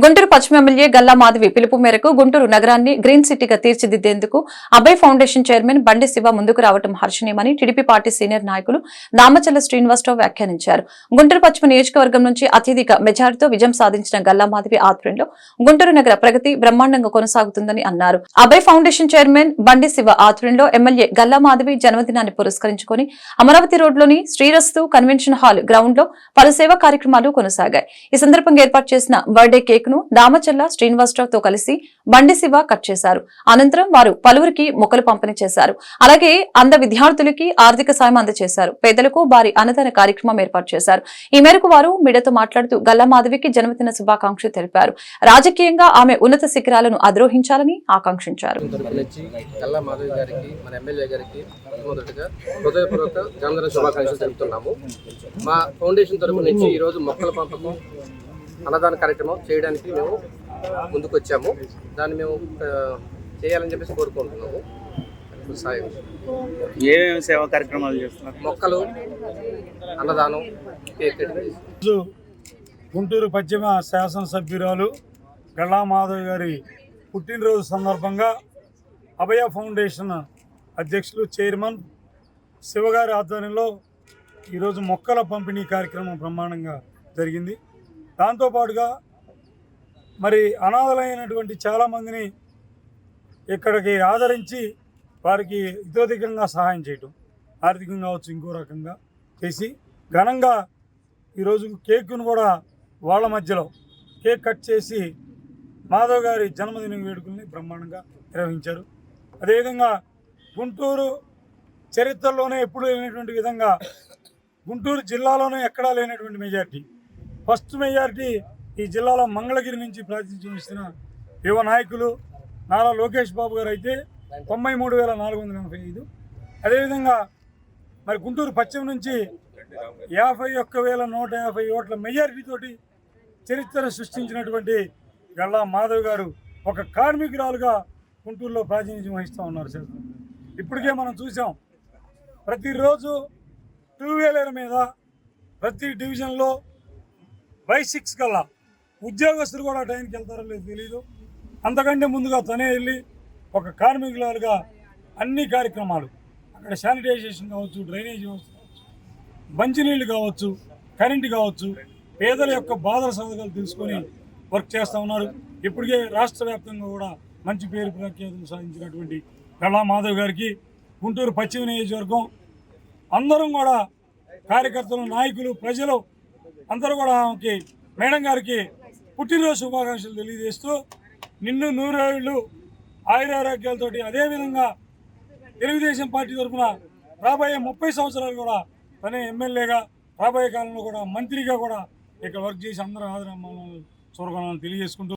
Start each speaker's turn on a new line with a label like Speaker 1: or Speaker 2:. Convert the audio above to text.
Speaker 1: గుంటూరు పశ్చిమ ఎమ్మెల్యే గల్లా మాధవి పిలుపు మేరకు గుంటూరు నగరాన్ని గ్రీన్ సిటీగా తీర్చిదిద్దేందుకు అభయ్ ఫౌండేషన్ చైర్మన్ బండి శివ ముందుకు రావడం హర్షణీయమని టీడీపీ పార్టీ సీనియర్ నాయకులు నామచల్ల శ్రీనివాసరావు వ్యాఖ్యానించారు. గుంటూరు పశ్చిమ నియోజకవర్గం నుంచి అత్యధిక మెజారిటీతో విజయం సాధించిన గల్లా మాధవి ఆధ్వర్యంలో గుంటూరు నగర ప్రగతి బ్రహ్మాండంగా కొనసాగుతుందని అన్నారు. అభయ్ ఫౌండేషన్ చైర్మన్ బండి శివ ఆధ్వర్యంలో ఎమ్మెల్యే గల్లా మాధవి జన్మదినాన్ని పురస్కరించుకుని అమరావతి రోడ్లోని శ్రీరస్తు కన్వెన్షన్ హాల్ గ్రౌండ్ లో పలు సేవా కార్యక్రమాలు కొనసాగాయి. ఈ సందర్భంగా ఏర్పాటు చేసిన బర్త్డే కేక్ ను నామచల్ల శ్రీనివాసరావుతో కలిసి బండి శివ కట్ చేశారు. అనంతరం వారు పలువురికి మొక్కలు పంపిణీ చేశారు. అలాగే అంధ విద్యార్థులకి ఆర్థిక సాయం అందజేశారు. పేదలకు భారీ అన్నదాన కార్యక్రమం ఏర్పాటు చేశారు. ఈ మేరకు వారు మీడియాతో మాట్లాడుతూ గల్లా మాధవికి జన్మదిన శుభాకాంక్షలు తెలిపారు. రాజకీయంగా ఆమె ఉన్నత శిఖరాలను అధిరోహించాలని ఆకాంక్షించారు.
Speaker 2: మా ఫౌండేషన్ తరపు నుంచి ఈ రోజు మొక్కల పంపకం అన్నదాన కార్యక్రమం చేయడానికి మేము ముందుకు వచ్చాము. దాన్ని మేము చేయాలని చెప్పేసి కోరుకుంటున్నాము. సాయం
Speaker 3: ఏమేమి సేవా కార్యక్రమాలు చేస్తున్నారు?
Speaker 2: మొక్కలు, అన్నదానం, కేక్ కటింగ్.
Speaker 4: గుంటూరు పశ్చిమ శాసనసభ్యురాలు గల్లా మాధవి గారి పుట్టినరోజు సందర్భంగా అభయ ఫౌండేషన్ అధ్యక్షులు చైర్మన్ శివగారి ఆధ్వర్యంలో ఈరోజు మొక్కల పంపిణీ కార్యక్రమం బ్రహ్మాండంగా జరిగింది. దాంతోపాటుగా మరి అనాథలైనటువంటి చాలామందిని ఇక్కడికి ఆదరించి వారికి ఇతోధికంగా సహాయం చేయటం, ఆర్థికంగా కావచ్చు, ఇంకో రకంగా చేసి ఘనంగా ఈరోజు కేకును కూడా వాళ్ళ మధ్యలో కేక్ కట్ చేసి మాధవ్ గారి జన్మదిన వేడుకల్ని బ్రహ్మాండంగా నిర్వహించారు. అదేవిధంగా గుంటూరు చరిత్రలోనే ఎప్పుడూ లేనటువంటి విధంగా గుంటూరు జిల్లాలోనే ఎక్కడా లేనటువంటి మెజార్టీ, ఫస్ట్ మెజార్టీ ఈ జిల్లాలో మంగళగిరి నుంచి ప్రాతినిధ్యం వహిస్తున్న యువ నాయకులు నారా లోకేష్ బాబు గారు అయితే 93,485. అదేవిధంగా మరి గుంటూరు పశ్చిమ నుంచి 51,150 ఓట్ల మెజారిటీతోటి చరిత్ర సృష్టించినటువంటి గల్లా మాధవ్ గారు ఒక కార్మికురాలుగా గుంటూరులో ప్రాతినిధ్యం వహిస్తూ ఉన్నారు. సార్ ఇప్పటికే మనం చూసాం, ప్రతిరోజు 2 వీలర్ మీద ప్రతి డివిజన్లో బై 6 కల్లా ఉద్యోగస్తులు కూడా టైంకి వెళ్తారో లేదు తెలీదు. అంతకంటే ముందుగా తనే వెళ్ళి ఒక కార్మికులుగా అన్ని కార్యక్రమాలు, అక్కడ శానిటైజేషన్ కావచ్చు, డ్రైనేజ్ కావచ్చు, మంచినీళ్ళు కావచ్చు, కరెంటు కావచ్చు, పేదల యొక్క బాధల సాధకాలు తెలుసుకొని వర్క్ చేస్తూ ఉన్నారు. ఇప్పటికే రాష్ట్ర వ్యాప్తంగా కూడా మంచి పేరు ప్రఖ్యాతులు సాధించినటువంటి గల్లా మాధవ్ గారికి గుంటూరు పశ్చిమ నియోజకవర్గం అందరం కూడా కార్యకర్తలు, నాయకులు, ప్రజలు అందరూ కూడా ఆమెకి మేడం గారికి పుట్టినరోజు శుభాకాంక్షలు తెలియజేస్తూ నిన్ను 100 ఏళ్ళు ఆయురారోగ్యాలతోటి, అదేవిధంగా తెలుగుదేశం పార్టీ తరఫున రాబోయే 30 సంవత్సరాలు కూడా తనే ఎమ్మెల్యేగా, రాబోయే కాలంలో కూడా మంత్రిగా కూడా ఇక్కడ వర్క్ చేసి అందరూ ఆదరణ చూరగొనాలని తెలియజేసుకుంటూ